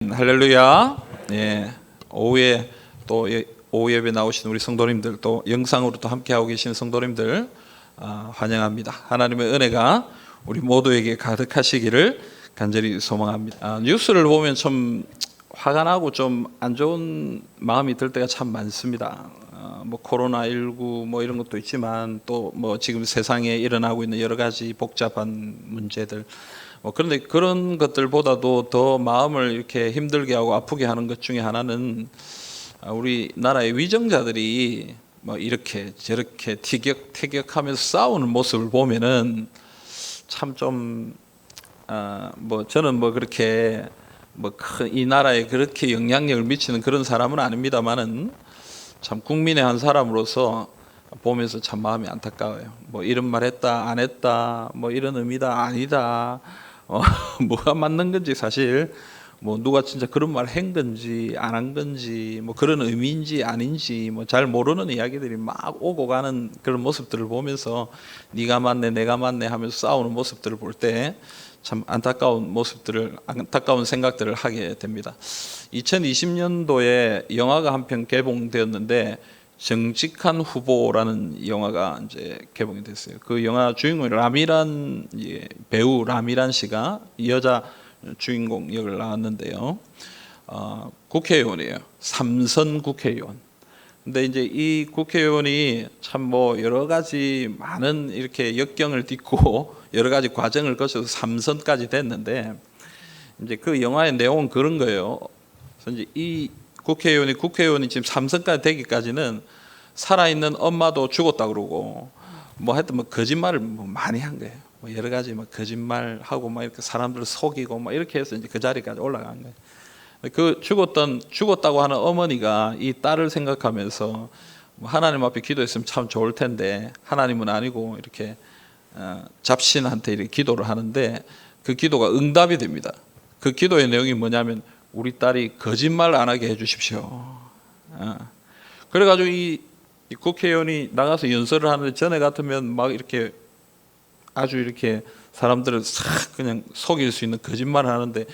할렐루야. 예, 오후에 또 오후 예배 나오신 우리 성도님들, 또 영상으로 또 함께하고 계신 성도님들 환영합니다. 하나님의 은혜가 우리 모두에게 가득하시기를 간절히 소망합니다. 뉴스를 보면 좀 화가 나고 좀 안 좋은 마음이 들 때가 참 많습니다. 뭐 코로나19 뭐 이런 것도 있지만 또 뭐 지금 세상에 일어나고 있는 여러 가지 복잡한 문제들, 그런데 그런 것들보다도 더 마음을 이렇게 힘들게 하고 아프게 하는 것 중에 하나는 우리나라의 위정자들이 뭐 이렇게 저렇게 티격태격하면서 싸우는 모습을 보면은 참 좀 뭐 저는 뭐 그렇게 뭐 큰 이 나라에 그렇게 영향력을 미치는 그런 사람은 아닙니다만은 참 국민의 한 사람으로서 보면서 참 마음이 안타까워요. 뭐 이런 말 했다 안 했다 뭐 이런 의미다 아니다, 뭐가 맞는 건지 사실 뭐 누가 진짜 그런 말 한 건지 안 한 건지 뭐 그런 의미인지 아닌지 뭐 잘 모르는 이야기들이 막 오고 가는 그런 모습들을 보면서 네가 맞네 내가 맞네 하면서 싸우는 모습들을 볼 때 참 안타까운 생각들을 하게 됩니다. 2020년도에 영화가 한 편 개봉되었는데 정직한 후보라는 영화가 이제 개봉이 됐어요. 그 영화 주인공이 배우 라미란 씨가 여자 주인공 역을 나왔는데요. 국회의원이에요. 3선 국회의원. 근데 이제 이 국회의원이 참 뭐 여러 가지 많은 이렇게 역경을 딛고 여러 가지 과정을 거쳐서 3선까지 됐는데, 이제 그 영화의 내용은 그런 거예요. 그래서 이제 이 국회의원이 지금 3선까지 되기까지는 살아있는 엄마도 죽었다 그러고 뭐 하여튼 뭐 거짓말을 뭐 많이 한 거예요. 뭐 여러 가지 막 거짓말하고 막 이렇게 사람들을 속이고 막 이렇게 해서 이제 그 자리까지 올라간 거예요. 그 죽었다고 하는 어머니가 이 딸을 생각하면서 하나님 앞에 기도했으면 참 좋을 텐데 하나님은 아니고 이렇게 잡신한테 이렇게 기도를 하는데 그 기도가 응답이 됩니다. 그 기도의 내용이 뭐냐면 우리 딸이 거짓말 안 하게 해주십시오. 그래가지고 이 국회의원이 나가서 연설을 하는데 전에 같으면 막 이렇게 아주 이렇게 사람들을 싹 그냥 속일 수 있는 거짓말을 하는데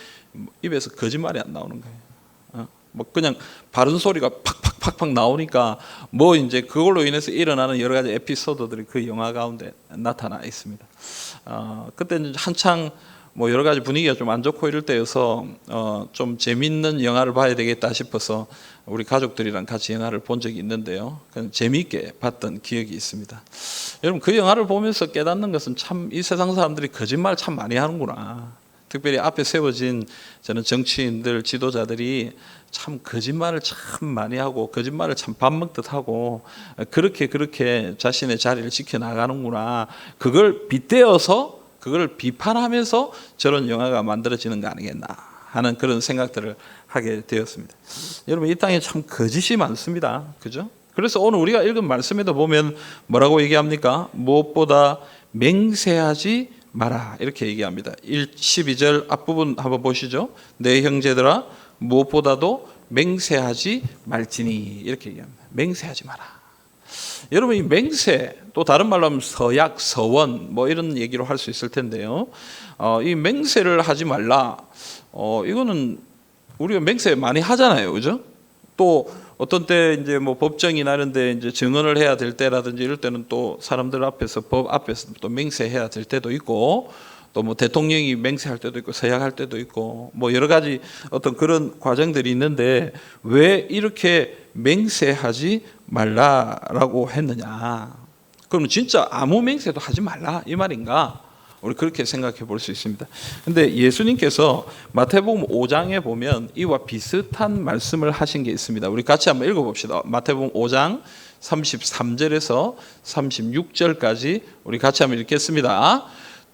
입에서 거짓말이 안 나오는 거예요. 뭐 그냥 바른 소리가 팍팍팍팍 나오니까 뭐 이제 그걸로 인해서 일어나는 여러 가지 에피소드들이 그 영화 가운데 나타나 있습니다. 그때 이제 한창 뭐 여러 가지 분위기가 좀 안 좋고 이럴 때여서 좀 재밌는 영화를 봐야 되겠다 싶어서 우리 가족들이랑 같이 영화를 본 적이 있는데요. 그냥 재미있게 봤던 기억이 있습니다. 여러분, 그 영화를 보면서 깨닫는 것은 참 이 세상 사람들이 거짓말 참 많이 하는구나. 특별히 앞에 세워진 저는 정치인들, 지도자들이 참 거짓말을 참 많이 하고 거짓말을 참 밥 먹듯 하고 그렇게 자신의 자리를 지켜나가는구나. 그걸 빗대어서 그걸 비판하면서 저런 영화가 만들어지는 거 아니겠나 하는 그런 생각들을 하게 되었습니다. 여러분, 이 땅에 참 거짓이 많습니다. 그죠? 그래서 오늘 우리가 읽은 말씀에도 보면 뭐라고 얘기합니까? 무엇보다 맹세하지 마라 이렇게 얘기합니다. 12절 앞부분 한번 보시죠. 내 형제들아 무엇보다도 맹세하지 말지니 이렇게 얘기합니다. 맹세하지 마라. 여러분, 이 맹세, 또 다른 말로 하면 서약, 서원 뭐 이런 얘기로 할 수 있을 텐데요. 이 맹세를 하지 말라. 이거는 우리가 맹세 많이 하잖아요, 그죠? 또 어떤 때 이제 뭐 법정이나 이런데 이제 증언을 해야 될 때라든지 이럴 때는 또 사람들 앞에서 법 앞에서 또 맹세해야 될 때도 있고, 또 뭐 대통령이 맹세할 때도 있고 서약할 때도 있고 뭐 여러 가지 어떤 그런 과정들이 있는데 왜 이렇게 맹세하지 말라라고 했느냐? 그럼 진짜 아무 맹세도 하지 말라 이 말인가? 우리 그렇게 생각해 볼 수 있습니다. 근데 예수님께서 마태복음 5장에 보면 이와 비슷한 말씀을 하신 게 있습니다. 우리 같이 한번 읽어봅시다. 마태복음 5장 33절에서 36절까지 우리 같이 한번 읽겠습니다.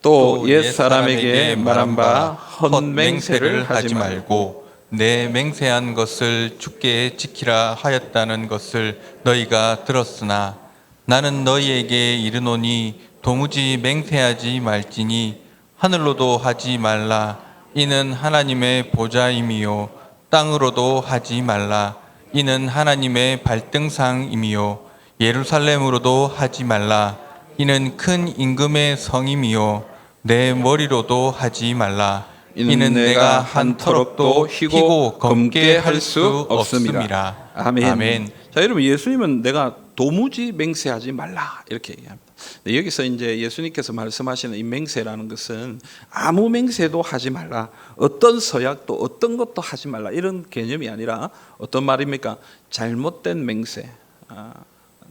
또 옛사람에게 말한 바 헛맹세를 하지 말고 내 맹세한 것을 주께 지키라 하였다는 것을 너희가 들었으나 나는 너희에게 이르노니 도무지 맹세하지 말지니 하늘로도 하지 말라 이는 하나님의 보좌임이요 땅으로도 하지 말라 이는 하나님의 발등상임이요 예루살렘으로도 하지 말라 이는 큰 임금의 성임이요 내 머리로도 하지 말라 이는 내가 한 터럭도 희고 검게 할 수 없음이라. 아멘. 자, 여러분, 예수님은 내가 도무지 맹세하지 말라 이렇게 얘기합니다. 네, 여기서 이제 예수님께서 말씀하시는 이 맹세라는 것은 아무 맹세도 하지 말라, 어떤 서약도 어떤 것도 하지 말라, 이런 개념이 아니라 어떤 말입니까? 잘못된 맹세,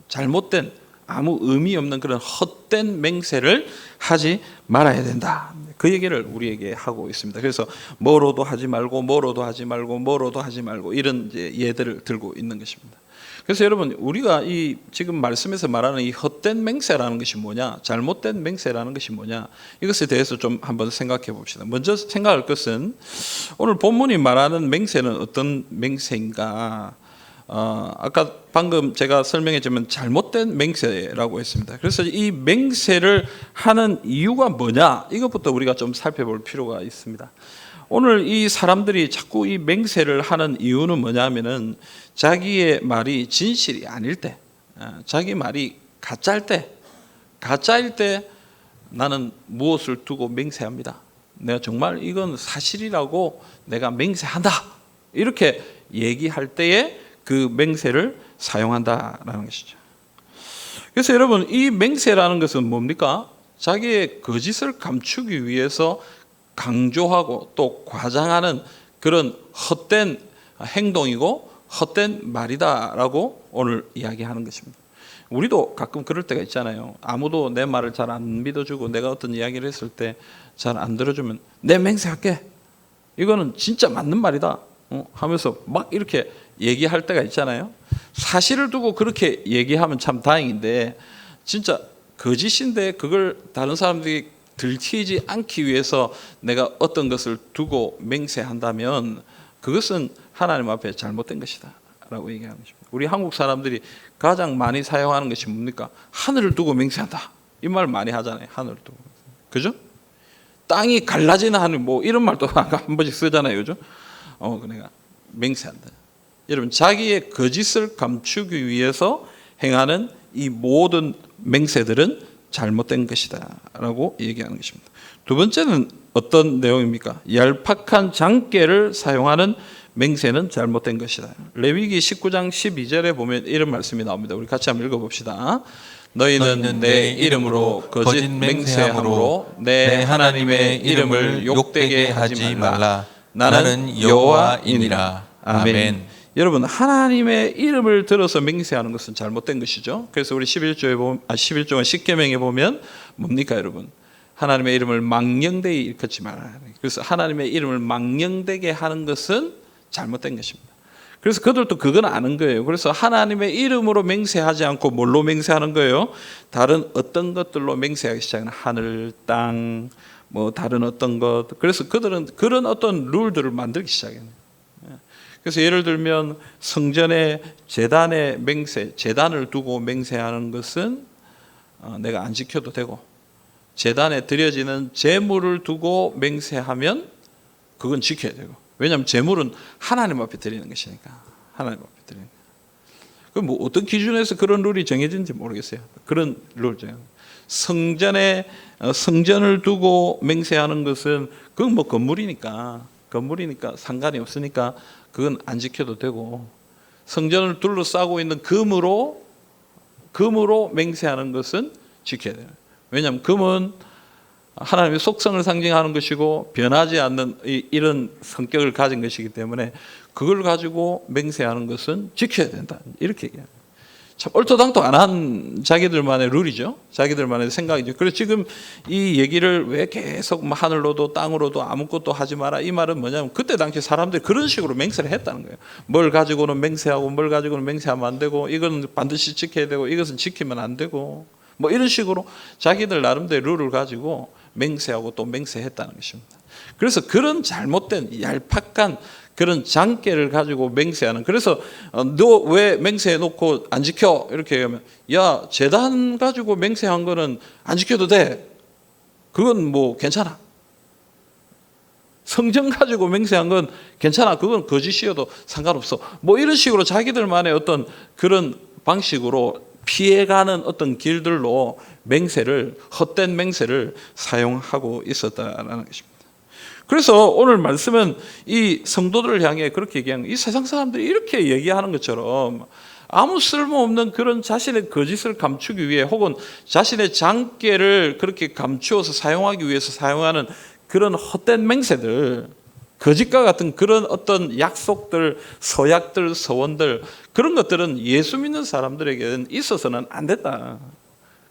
잘못된 아무 의미 없는 그런 헛된 맹세를 하지 말아야 된다. 그 얘기를 우리에게 하고 있습니다. 그래서 뭐로도 하지 말고, 뭐로도 하지 말고, 뭐로도 하지 말고, 이런 이제 예들을 들고 있는 것입니다. 그래서 여러분, 우리가 이 지금 말씀에서 말하는 이 헛된 맹세라는 것이 뭐냐, 잘못된 맹세라는 것이 뭐냐, 이것에 대해서 좀 한번 생각해 봅시다. 먼저 생각할 것은 오늘 본문이 말하는 맹세는 어떤 맹세인가? 아까 방금 제가 설명했지만 잘못된 맹세라고 했습니다. 그래서 이 맹세를 하는 이유가 뭐냐, 이것부터 우리가 좀 살펴볼 필요가 있습니다. 오늘 이 사람들이 자꾸 이 맹세를 하는 이유는 뭐냐면은 자기의 말이 진실이 아닐 때, 자기 말이 가짜일 때 나는 무엇을 두고 맹세합니다. 내가 정말 이건 사실이라고 내가 맹세한다, 이렇게 얘기할 때에 그 맹세를 사용한다라는 것이죠. 그래서 여러분, 이 맹세라는 것은 뭡니까? 자기의 거짓을 감추기 위해서 강조하고 또 과장하는 그런 헛된 행동이고 헛된 말이다라고 오늘 이야기하는 것입니다. 우리도 가끔 그럴 때가 있잖아요. 아무도 내 말을 잘 안 믿어주고 내가 어떤 이야기를 했을 때 잘 안 들어주면 내 맹세할게, 이거는 진짜 맞는 말이다 하면서 막 이렇게 얘기할 때가 있잖아요. 사실을 두고 그렇게 얘기하면 참 다행인데, 진짜 거짓인데 그걸 다른 사람들이 들키지 않기 위해서 내가 어떤 것을 두고 맹세한다면 그것은 하나님 앞에 잘못된 것이다 라고 얘기하는 것입니다. 우리 한국 사람들이 가장 많이 사용하는 것이 뭡니까? 하늘을 두고 맹세한다, 이 말 많이 하잖아요. 하늘을 두고, 그죠? 땅이 갈라지는 하늘, 뭐 이런 말도 한 번씩 쓰잖아요, 그죠? 내가 맹세한다. 여러분, 자기의 거짓을 감추기 위해서 행하는 이 모든 맹세들은 잘못된 것이다 라고 얘기하는 것입니다. 두 번째는 어떤 내용입니까? 얄팍한 장깨를 사용하는 맹세는 잘못된 것이다. 레위기 19장 12절에 보면 이런 말씀이 나옵니다. 우리 같이 한번 읽어봅시다. 너희는 내 이름으로 거짓 맹세함으로 내 하나님의 이름을 욕되게 하지 말라. 나는 여호와이니라. 아멘. 여러분, 하나님의 이름을 들어서 맹세하는 것은 잘못된 것이죠. 그래서 우리 11조가 십계명에 보면 뭡니까, 여러분? 하나님의 이름을 망령되이 일컫지 말아야 해요. 그래서 하나님의 이름을 망령되게 하는 것은 잘못된 것입니다. 그래서 그들도 그건 아는 거예요. 그래서 하나님의 이름으로 맹세하지 않고 뭘로 맹세하는 거예요? 다른 어떤 것들로 맹세하기 시작하는, 하늘, 땅, 뭐 다른 어떤 것. 그래서 그들은 그런 어떤 룰들을 만들기 시작해요. 그래서 예를 들면 성전의 제단의 맹세, 제단을 두고 맹세하는 것은 내가 안 지켜도 되고, 제단에 드려지는 제물을 두고 맹세하면 그건 지켜야 되고, 왜냐하면 제물은 하나님 앞에 드리는 것이니까. 하나님 앞에 드리는 거예요. 그럼 뭐 어떤 기준에서 그런 룰이 정해진지 모르겠어요. 그런 룰 정해. 성전을 두고 맹세하는 것은 그건 뭐 건물이니까 상관이 없으니까 그건 안 지켜도 되고, 성전을 둘러싸고 있는 금으로 맹세하는 것은 지켜야 돼요. 왜냐하면 금은 하나님의 속성을 상징하는 것이고 변하지 않는 이런 성격을 가진 것이기 때문에 그걸 가지고 맹세하는 것은 지켜야 된다, 이렇게 얘기합니다. 참 얼토당토안한 자기들만의 룰이죠. 자기들만의 생각이죠. 그래서 지금 이 얘기를 왜 계속 하늘로도 땅으로도 아무것도 하지 마라, 이 말은 뭐냐면 그때 당시 사람들이 그런 식으로 맹세를 했다는 거예요. 뭘 가지고는 맹세하고 뭘 가지고는 맹세하면 안 되고, 이건 반드시 지켜야 되고 이것은 지키면 안 되고, 뭐 이런 식으로 자기들 나름대로 룰을 가지고 맹세하고 또 맹세했다는 것입니다. 그래서 그런 잘못된 얄팍한 그런 장깨를 가지고 맹세하는, 그래서 너 왜 맹세해 놓고 안 지켜? 이렇게 얘기하면, 야, 제단 가지고 맹세한 거는 안 지켜도 돼, 그건 뭐 괜찮아. 성전 가지고 맹세한 건 괜찮아, 그건 거짓이어도 상관없어. 뭐 이런 식으로 자기들만의 어떤 그런 방식으로 피해가는 어떤 길들로 맹세를, 헛된 맹세를 사용하고 있었다라는 것입니다. 그래서 오늘 말씀은 이 성도들을 향해 그렇게 얘기하는 거예요. 이 세상 사람들이 이렇게 얘기하는 것처럼 아무 쓸모없는 그런 자신의 거짓을 감추기 위해 혹은 자신의 장깨를 그렇게 감추어서 사용하기 위해서 사용하는 그런 헛된 맹세들, 거짓과 같은 그런 어떤 약속들, 서약들, 서원들, 그런 것들은 예수 믿는 사람들에게는 있어서는 안 된다.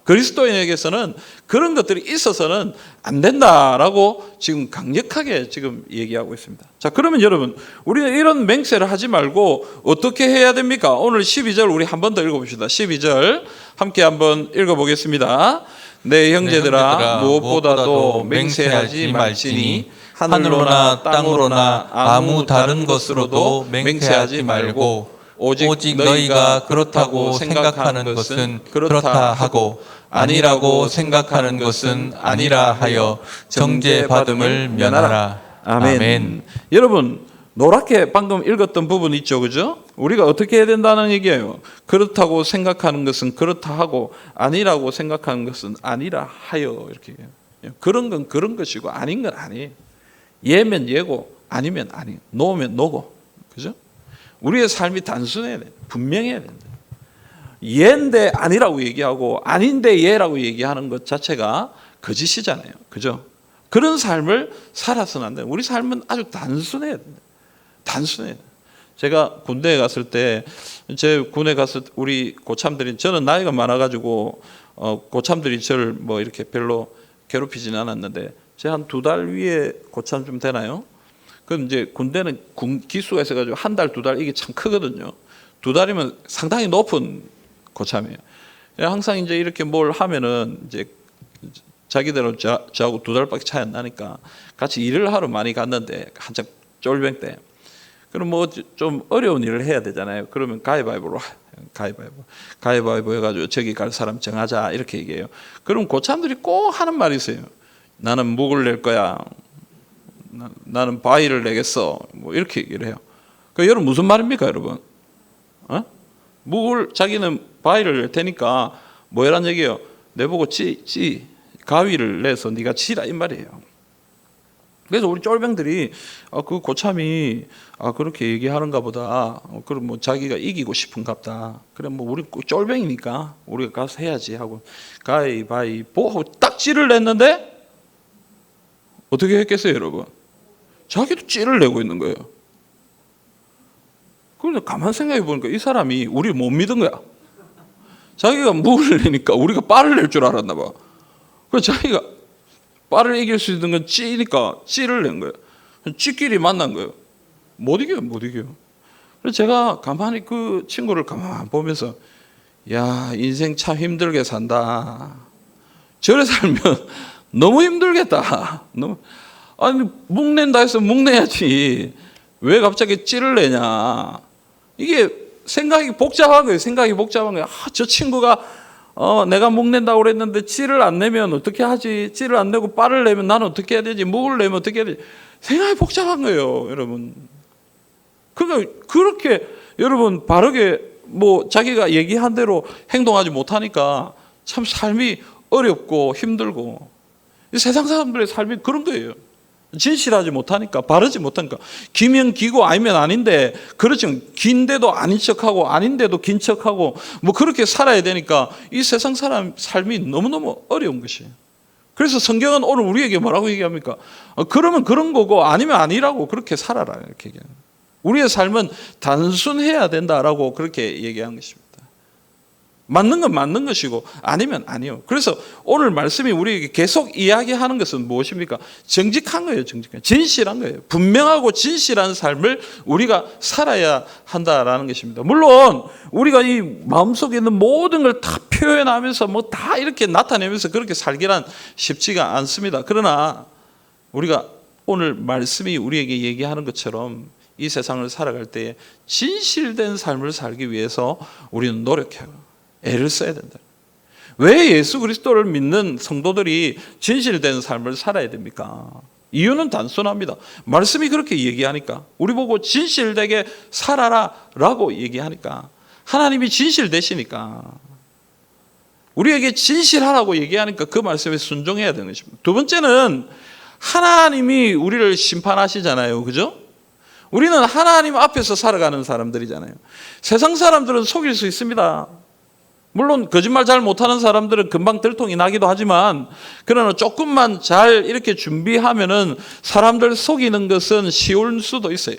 그리스도인에게서는 그런 것들이 있어서는 안 된다라고 지금 강력하게 지금 얘기하고 있습니다. 자, 그러면 여러분, 우리는 이런 맹세를 하지 말고 어떻게 해야 됩니까? 오늘 12절 우리 한 번 더 읽어봅시다. 12절 함께 한번 읽어보겠습니다. 내 형제들아, 무엇보다도 맹세하지 말지니 하늘로나 땅으로나 아무 다른 것으로도 맹세하지 말고 오직 너희가 그렇다고 생각하는 것은 그렇다 하고 아니라고 생각하는 것은 아니라 하여 정죄받음을 면하라. 아멘. 여러분, 노랗게 방금 읽었던 부분 있죠, 그죠? 우리가 어떻게 해야 된다는 얘기예요. 그렇다고 생각하는 것은 그렇다 하고 아니라고 생각하는 것은 아니라 하여, 이렇게 해요. 그런 건 그런 것이고 아닌 건 아니에요. 예면 예고, 아니면 아니, 노면 노고, 그죠? 우리의 삶이 단순해야 돼. 분명해야 된다. 예인데 아니라고 얘기하고 아닌데 예라고 얘기하는 것 자체가 거짓이잖아요. 그죠? 그런 삶을 살아서는 안 돼요. 우리 삶은 아주 단순해야 된다. 단순해야 돼요. 제가 군대에 갔을 때, 제 군에 갔을 때 우리 고참들이, 저는 나이가 많아가지고 고참들이 저를 뭐 이렇게 별로 괴롭히지는 않았는데, 제가 한 2달 위에 고참 좀 되나요? 그럼 이제 군대는 기수가 있어가지고 1달, 2달 이게 참 크거든요. 2달이면 상당히 높은 고참이에요. 항상 이제 이렇게 뭘 하면은 이제 자기들은 저하고 2달밖에 차이 안 나니까 같이 일을 하러 많이 갔는데 한참 쫄병 때. 그럼 뭐 좀 어려운 일을 해야 되잖아요. 그러면 가위바위보로 가위바위보 해가지고 저기 갈 사람 정하자 이렇게 얘기해요. 그럼 고참들이 꼭 하는 말이 있어요. 나는 묵을 낼 거야. 나는 바위를 내겠어. 뭐 이렇게 얘기를 해요. 그 여러분 무슨 말입니까, 여러분? 묵을 자기는 바위를 낼 테니까 뭐란 얘기예요? 내보고 가위를 내서 네가 치라 이 말이에요. 그래서 우리 쫄병들이 그 고참이 그렇게 얘기하는가 보다. 그럼 뭐 자기가 이기고 싶은갑다. 그래 뭐 우리 쫄병이니까 우리가 가서 해야지 하고 가위바위보 하고 딱 찌를 냈는데 어떻게 했겠어요, 여러분? 자기도 찌를 내고 있는 거예요. 그런데 가만 생각해 보니까 이 사람이 우리를 못 믿은 거야. 자기가 무를 내니까 우리가 빠를 낼 줄 알았나 봐. 그래서 자기가 빠를 이길 수 있는 건 찌니까 찌를 낸 거예요. 찌끼리 만난 거예요. 못 이겨요. 그래서 제가 가만히 그 친구를 가만히 보면서 야, 인생 참 힘들게 산다. 저래 살면 너무 힘들겠다. 아니 묵낸다 해서 묵내야지. 왜 갑자기 찌를 내냐. 이게 생각이 복잡한 거예요. 저 친구가 내가 묵낸다고 그랬는데 찌를 안 내면 어떻게 하지? 찌를 안 내고 빠를 내면 나는 어떻게 해야 되지? 묵을 내면 어떻게 해야 되지? 생각이 복잡한 거예요, 여러분. 그러니까 그렇게 여러분 바르게 뭐 자기가 얘기한 대로 행동하지 못하니까 참 삶이 어렵고 힘들고, 이 세상 사람들의 삶이 그런 거예요. 진실하지 못하니까, 바르지 못하니까, 기면 기고 아니면 아닌데, 그렇죠. 긴데도 아닌 척하고 아닌데도 긴 척하고 뭐 그렇게 살아야 되니까 이 세상 사람 삶이 너무너무 어려운 것이에요. 그래서 성경은 오늘 우리에게 뭐라고 얘기합니까? 그러면 그런 거고 아니면 아니라고 그렇게 살아라 이렇게 얘기해요. 우리의 삶은 단순해야 된다라고 그렇게 얘기한 것입니다. 맞는 건 맞는 것이고 아니면 아니요. 그래서 오늘 말씀이 우리에게 계속 이야기하는 것은 무엇입니까? 정직한 거예요. 진실한 거예요. 분명하고 진실한 삶을 우리가 살아야 한다라는 것입니다. 물론 우리가 이 마음속에 있는 모든 걸 다 표현하면서 뭐 다 이렇게 나타내면서 그렇게 살기란 쉽지가 않습니다. 그러나 우리가 오늘 말씀이 우리에게 얘기하는 것처럼 이 세상을 살아갈 때에 진실된 삶을 살기 위해서 우리는 노력해요. 애를 써야 된다. 왜 예수 그리스도를 믿는 성도들이 진실된 삶을 살아야 됩니까? 이유는 단순합니다. 말씀이 그렇게 얘기하니까, 우리 보고 진실되게 살아라 라고 얘기하니까, 하나님이 진실되시니까, 우리에게 진실하라고 얘기하니까 그 말씀에 순종해야 되는 것입니다. 두 번째는 하나님이 우리를 심판하시잖아요. 그죠? 우리는 하나님 앞에서 살아가는 사람들이잖아요. 세상 사람들은 속일 수 있습니다. 물론 거짓말 잘 못하는 사람들은 금방 들통이 나기도 하지만, 그러나 조금만 잘 이렇게 준비하면은 사람들 속이는 것은 쉬울 수도 있어요.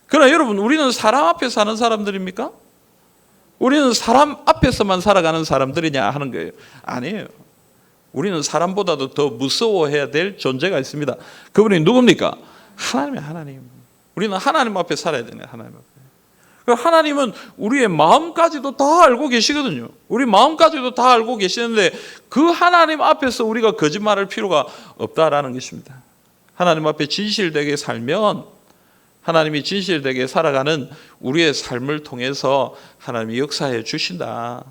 그러나 여러분, 우리는 사람 앞에 사는 사람들입니까? 우리는 사람 앞에서만 살아가는 사람들이냐 하는 거예요. 아니에요. 우리는 사람보다도 더 무서워해야 될 존재가 있습니다. 그분이 누굽니까? 하나님이에요. 하나님. 우리는 하나님 앞에 살아야 되네. 하나님 앞에. 하나님은 우리의 마음까지도 다 알고 계시거든요. 우리 마음까지도 다 알고 계시는데 그 하나님 앞에서 우리가 거짓말할 필요가 없다라는 것입니다. 하나님 앞에 진실되게 살면, 하나님이 진실되게 살아가는 우리의 삶을 통해서 하나님이 역사해 주신다.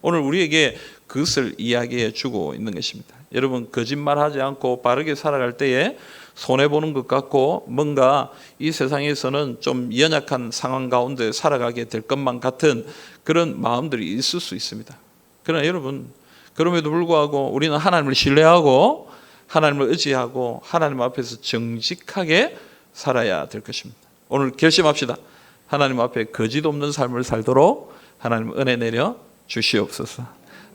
오늘 우리에게 그것을 이야기해 주고 있는 것입니다. 여러분, 거짓말하지 않고 바르게 살아갈 때에 손해보는 것 같고 뭔가 이 세상에서는 좀 연약한 상황 가운데 살아가게 될 것만 같은 그런 마음들이 있을 수 있습니다. 그러나 여러분, 그럼에도 불구하고 우리는 하나님을 신뢰하고 하나님을 의지하고 하나님 앞에서 정직하게 살아야 될 것입니다. 오늘 결심합시다. 하나님 앞에 거짓 없는 삶을 살도록 하나님 은혜 내려 주시옵소서.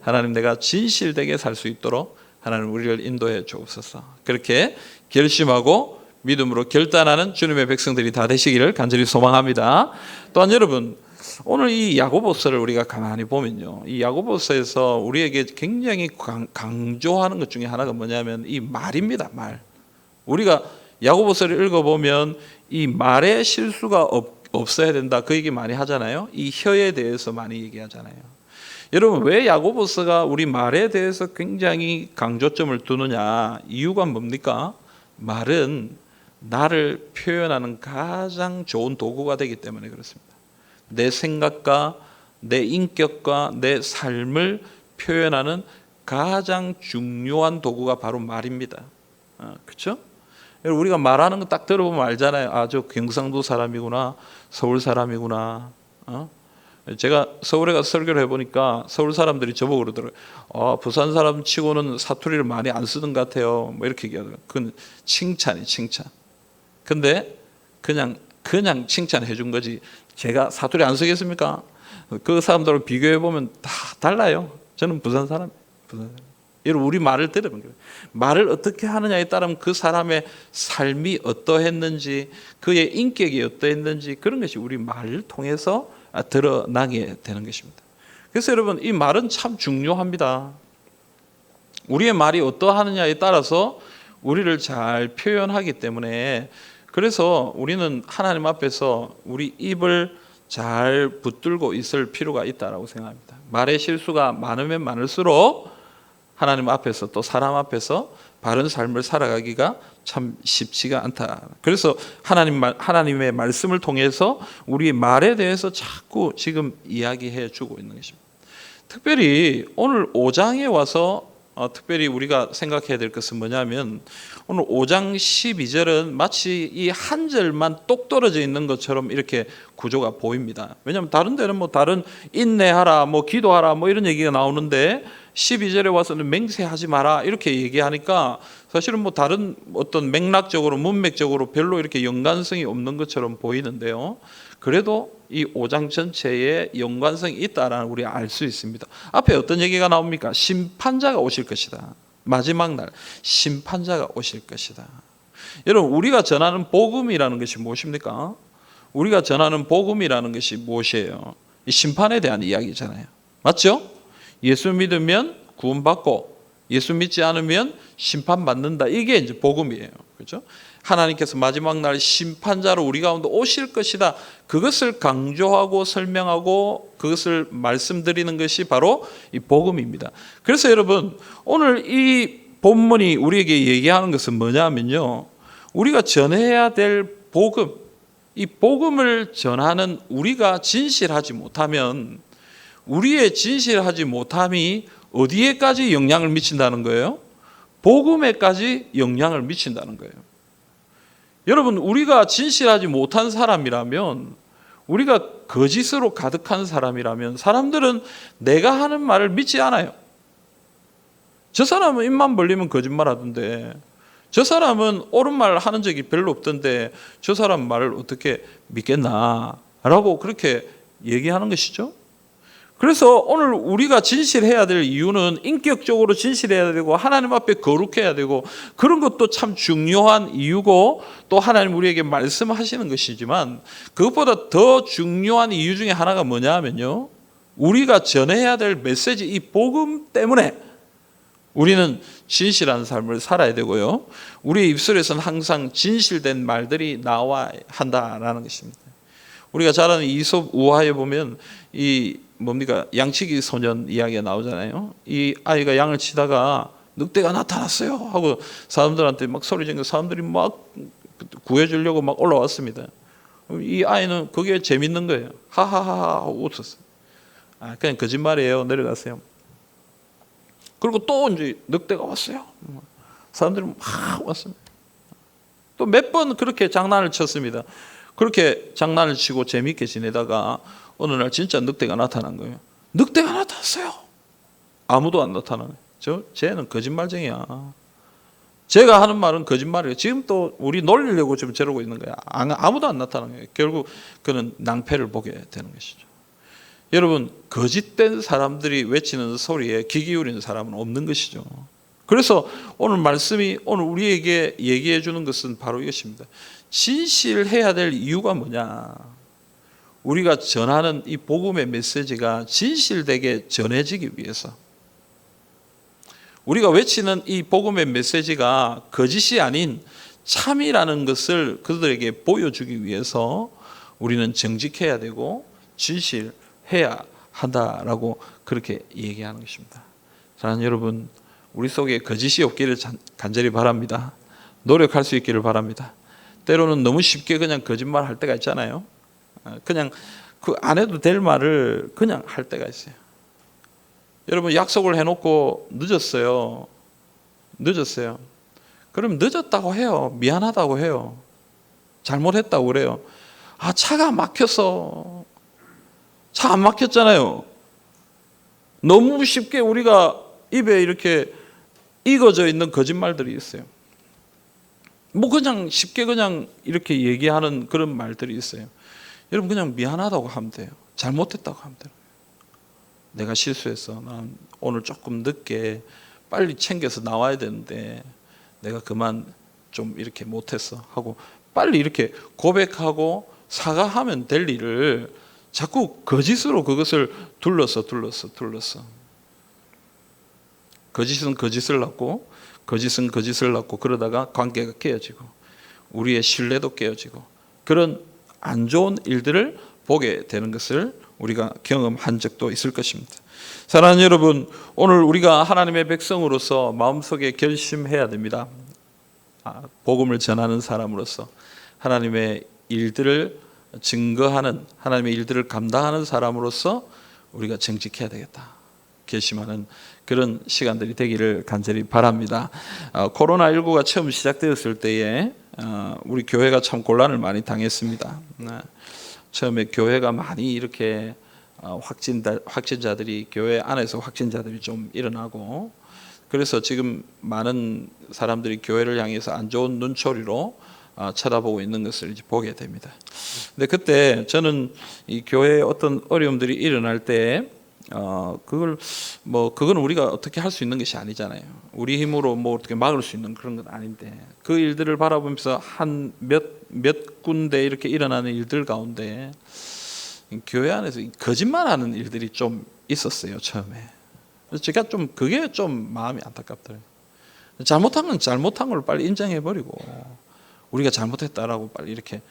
하나님, 내가 진실되게 살 수 있도록 하나님 우리를 인도해 주옵소서. 그렇게 결심하고 믿음으로 결단하는 주님의 백성들이 다 되시기를 간절히 소망합니다. 또한 여러분, 오늘 이 야고보서를 우리가 가만히 보면요, 이 야고보서에서 우리에게 굉장히 강조하는 것 중에 하나가 뭐냐면 이 말입니다. 말. 우리가 야고보서를 읽어보면 이 말에 실수가 없어야 된다, 그 얘기 많이 하잖아요. 이 혀에 대해서 많이 얘기하잖아요. 여러분, 왜 야고보서가 우리 말에 대해서 굉장히 강조점을 두느냐? 이유가 뭡니까? 말은 나를 표현하는 가장 좋은 도구가 되기 때문에 그렇습니다. 내 생각과 내 인격과 내 삶을 표현하는 가장 중요한 도구가 바로 말입니다. 그렇죠? 우리가 말하는 거 딱 들어보면 알잖아요. 아, 저 경상도 사람이구나, 서울 사람이구나. 제가 서울에 가서 설교를 해보니까 서울 사람들이 저보고 그러더라고요. 부산 사람 치고는 사투리를 많이 안 쓰는 것 같아요. 뭐 이렇게 얘기하더라고요. 그건 칭찬이 칭찬. 근데 그냥 칭찬해 준 거지. 제가 사투리 안 쓰겠습니까? 그 사람들을 비교해 보면 다 달라요. 저는 부산 사람. 여러분, 우리 말을 들으면 그래요. 말을 어떻게 하느냐에 따르면 그 사람의 삶이 어떠했는지, 그의 인격이 어떠했는지, 그런 것이 우리 말을 통해서 드러나게 되는 것입니다. 그래서 여러분, 이 말은 참 중요합니다. 우리의 말이 어떠하느냐에 따라서 우리를 잘 표현하기 때문에, 그래서 우리는 하나님 앞에서 우리 입을 잘 붙들고 있을 필요가 있다고 생각합니다. 말의 실수가 많으면 많을수록 하나님 앞에서 또 사람 앞에서 바른 삶을 살아가기가 참 쉽지가 않다. 그래서 하나님의 말씀을 통해서 우리의 말에 대해서 자꾸 지금 이야기해 주고 있는 것입니다. 특별히 오늘 5장에 와서 특별히 우리가 생각해야 될 것은 뭐냐면, 오늘 5장 12절은 마치 이 한 절만 똑 떨어져 있는 것처럼 이렇게 구조가 보입니다. 왜냐하면 다른 데는 뭐 다른 인내하라, 뭐 기도하라, 뭐 이런 얘기가 나오는데 12절에 와서는 맹세하지 마라 이렇게 얘기하니까 사실은 뭐 다른 어떤 맥락적으로 문맥적으로 별로 이렇게 연관성이 없는 것처럼 보이는데요. 그래도 이 5장 전체에 연관성이 있다라는 우리가 알 수 있습니다. 앞에 어떤 얘기가 나옵니까? 심판자가 오실 것이다. 마지막 날 심판자가 오실 것이다. 여러분, 우리가 전하는 복음이라는 것이 무엇입니까? 우리가 전하는 복음이라는 것이 무엇이에요? 이 심판에 대한 이야기잖아요. 맞죠? 예수 믿으면 구원받고 예수 믿지 않으면 심판받는다. 이게 이제 복음이에요. 그렇죠? 하나님께서 마지막 날 심판자로 우리 가운데 오실 것이다. 그것을 강조하고 설명하고 그것을 말씀드리는 것이 바로 이 복음입니다. 그래서 여러분, 오늘 이 본문이 우리에게 얘기하는 것은 뭐냐면요, 우리가 전해야 될 복음, 이 복음을 전하는 우리가 진실하지 못하면 우리의 진실하지 못함이 어디에까지 영향을 미친다는 거예요? 복음에까지 영향을 미친다는 거예요. 여러분, 우리가 진실하지 못한 사람이라면, 우리가 거짓으로 가득한 사람이라면 사람들은 내가 하는 말을 믿지 않아요. 저 사람은 입만 벌리면 거짓말 하던데 저 사람은 옳은 말 하는 적이 별로 없던데 저 사람 말을 어떻게 믿겠나 라고 그렇게 얘기하는 것이죠. 그래서 오늘 우리가 진실해야 될 이유는 인격적으로 진실해야 되고 하나님 앞에 거룩해야 되고 그런 것도 참 중요한 이유고 또 하나님 우리에게 말씀하시는 것이지만 그것보다 더 중요한 이유 중에 하나가 뭐냐 하면요, 우리가 전해야 될 메시지 이 복음 때문에 우리는 진실한 삶을 살아야 되고요, 우리의 입술에서는 항상 진실된 말들이 나와야 한다라는 것입니다. 우리가 잘 아는 이솝 우화에 보면 이 뭡니까, 양치기 소년 이야기가 나오잖아요. 이 아이가 양을 치다가 늑대가 나타났어요 하고 사람들한테 막 소리 지르고 사람들이 막 구해주려고 막 올라왔습니다. 이 아이는 그게 재밌는 거예요. 하하하하 하고 웃었어요. 그냥 거짓말이에요. 내려가세요. 그리고 또 이제 늑대가 왔어요. 사람들이 막 왔습니다. 또 몇 번 그렇게 장난을 쳤습니다. 그렇게 장난을 치고 재미있게 지내다가 어느 날 진짜 늑대가 나타난 거예요. 늑대가 나타났어요. 아무도 안 나타나네. 쟤는 거짓말쟁이야. 제가 하는 말은 거짓말이에요. 지금 또 우리 놀리려고 지금 저러고 있는 거야. 아무도 안 나타나는 거예요. 결국 그는 낭패를 보게 되는 것이죠. 여러분, 거짓된 사람들이 외치는 소리에 귀 기울이는 사람은 없는 것이죠. 그래서 오늘 말씀이 오늘 우리에게 얘기해 주는 것은 바로 이것입니다. 진실해야 될 이유가 뭐냐? 우리가 전하는 이 복음의 메시지가 진실되게 전해지기 위해서, 우리가 외치는 이 복음의 메시지가 거짓이 아닌 참이라는 것을 그들에게 보여주기 위해서 우리는 정직해야 되고 진실해야 한다라고 그렇게 얘기하는 것입니다. 사랑하는 여러분, 우리 속에 거짓이 없기를 간절히 바랍니다. 노력할 수 있기를 바랍니다. 때로는 너무 쉽게 그냥 거짓말 할 때가 있잖아요. 그냥 그 안 해도 될 말을 그냥 할 때가 있어요. 여러분, 약속을 해놓고 늦었어요. 그럼 늦었다고 해요. 미안하다고 해요. 잘못했다고 그래요. 차가 막혔어. 차 안 막혔잖아요. 너무 쉽게 우리가 입에 이렇게 익어져 있는 거짓말들이 있어요. 뭐 그냥 쉽게 그냥 이렇게 얘기하는 그런 말들이 있어요. 여러분, 그냥 미안하다고 하면 돼요. 잘못했다고 하면 돼요. 내가 실수했어. 난 오늘 조금 늦게 빨리 챙겨서 나와야 되는데 내가 그만 좀 이렇게 못했어 하고 빨리 이렇게 고백하고 사과하면 될 일을 자꾸 거짓으로 그것을 둘러서 거짓은 거짓을 낳고 거짓은 거짓을 낳고 그러다가 관계가 깨어지고 우리의 신뢰도 깨어지고 그런 안 좋은 일들을 보게 되는 것을 우리가 경험한 적도 있을 것입니다. 사랑하는 여러분, 오늘 우리가 하나님의 백성으로서 마음속에 결심해야 됩니다. 복음을 전하는 사람으로서 하나님의 일들을 증거하는, 하나님의 일들을 감당하는 사람으로서 우리가 정직해야 되겠다 결심하는 그런 시간들이 되기를 간절히 바랍니다. 코로나19가 처음 시작되었을 때에 우리 교회가 참 곤란을 많이 당했습니다. 처음에 교회가 많이 이렇게 확진자들이 교회 안에서 확진자들이 좀 일어나고 그래서 지금 많은 사람들이 교회를 향해서 안 좋은 눈초리로 쳐다보고 있는 것을 이제 보게 됩니다. 근데 그때 저는 이 교회에 어떤 어려움들이 일어날 때 그건 우리가 어떻게 할 수 있는 것이 아니잖아요. 우리 힘으로 뭐 어떻게 막을 수 있는 그런 건 아닌데 그 일들을 바라보면서 한 몇 군데 이렇게 일어나는 일들 가운데 교회 안에서 거짓말하는 일들이 좀 있었어요 처음에. 그래서 제가 좀 그게 좀 마음이 안타깝더라고요. 잘못한 건 잘못한 걸 빨리 인정해 버리고 우리가 잘못했다라고 빨리 이렇게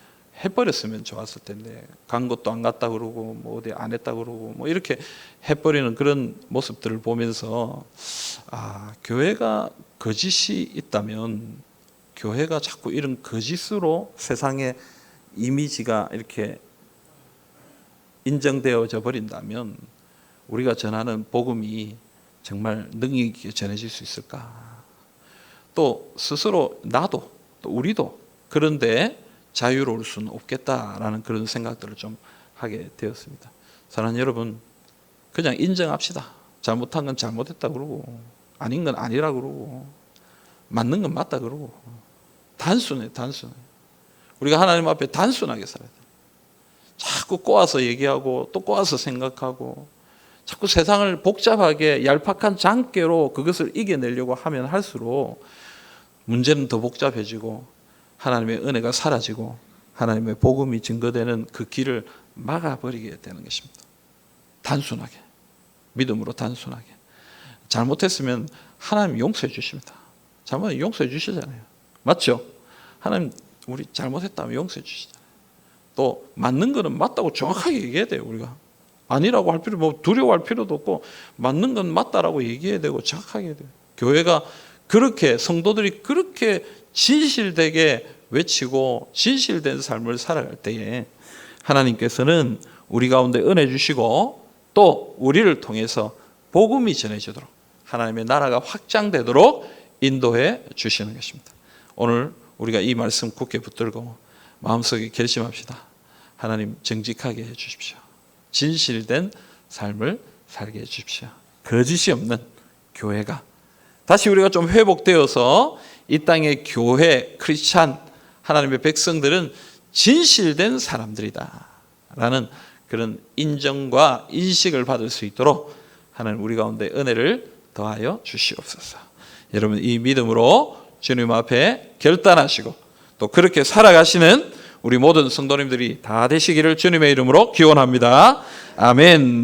해버렸으면 좋았을 텐데 간 것도 안 갔다 그러고 뭐 어디 안 했다 그러고 뭐 이렇게 해버리는 그런 모습들을 보면서 교회가 거짓이 있다면 교회가 자꾸 이런 거짓으로 세상의 이미지가 이렇게 인정되어져 버린다면 우리가 전하는 복음이 정말 능히 있게 전해질 수 있을까? 또 스스로 나도 또 우리도 그런데 자유로울 수는 없겠다라는 그런 생각들을 좀 하게 되었습니다. 사랑하는 여러분, 그냥 인정합시다. 잘못한 건 잘못했다 그러고 아닌 건 아니라 그러고 맞는 건 맞다 그러고 단순해. 우리가 하나님 앞에 단순하게 살아야 돼. 자꾸 꼬아서 얘기하고 또 꼬아서 생각하고 자꾸 세상을 복잡하게 얄팍한 장깨로 그것을 이겨내려고 하면 할수록 문제는 더 복잡해지고 하나님의 은혜가 사라지고 하나님의 복음이 증거되는 그 길을 막아버리게 되는 것입니다. 단순하게, 믿음으로 단순하게. 잘못했으면 하나님 용서해 주십니다. 잘못하면 용서해 주시잖아요. 맞죠? 하나님 우리 잘못했다면 용서해 주시잖아요. 또 맞는 거는 맞다고 정확하게 얘기해야 돼요. 우리가 아니라고 할 필요, 뭐 두려워할 필요도 없고 맞는 건 맞다라고 얘기해야 되고 정확하게 해야 돼요. 교회가 그렇게 성도들이 그렇게 진실되게 외치고 진실된 삶을 살아갈 때에 하나님께서는 우리 가운데 은혜 주시고 또 우리를 통해서 복음이 전해지도록 하나님의 나라가 확장되도록 인도해 주시는 것입니다. 오늘 우리가 이 말씀 굳게 붙들고 마음속에 결심합시다. 하나님 정직하게 해 주십시오. 진실된 삶을 살게 해 주십시오. 거짓이 없는 교회가 다시 우리가 좀 회복되어서 이 땅의 교회, 크리스찬, 하나님의 백성들은 진실된 사람들이다 라는 그런 인정과 인식을 받을 수 있도록 하나님 우리 가운데 은혜를 더하여 주시옵소서. 여러분 이 믿음으로 주님 앞에 결단하시고 또 그렇게 살아가시는 우리 모든 성도님들이 다 되시기를 주님의 이름으로 기원합니다. 아멘.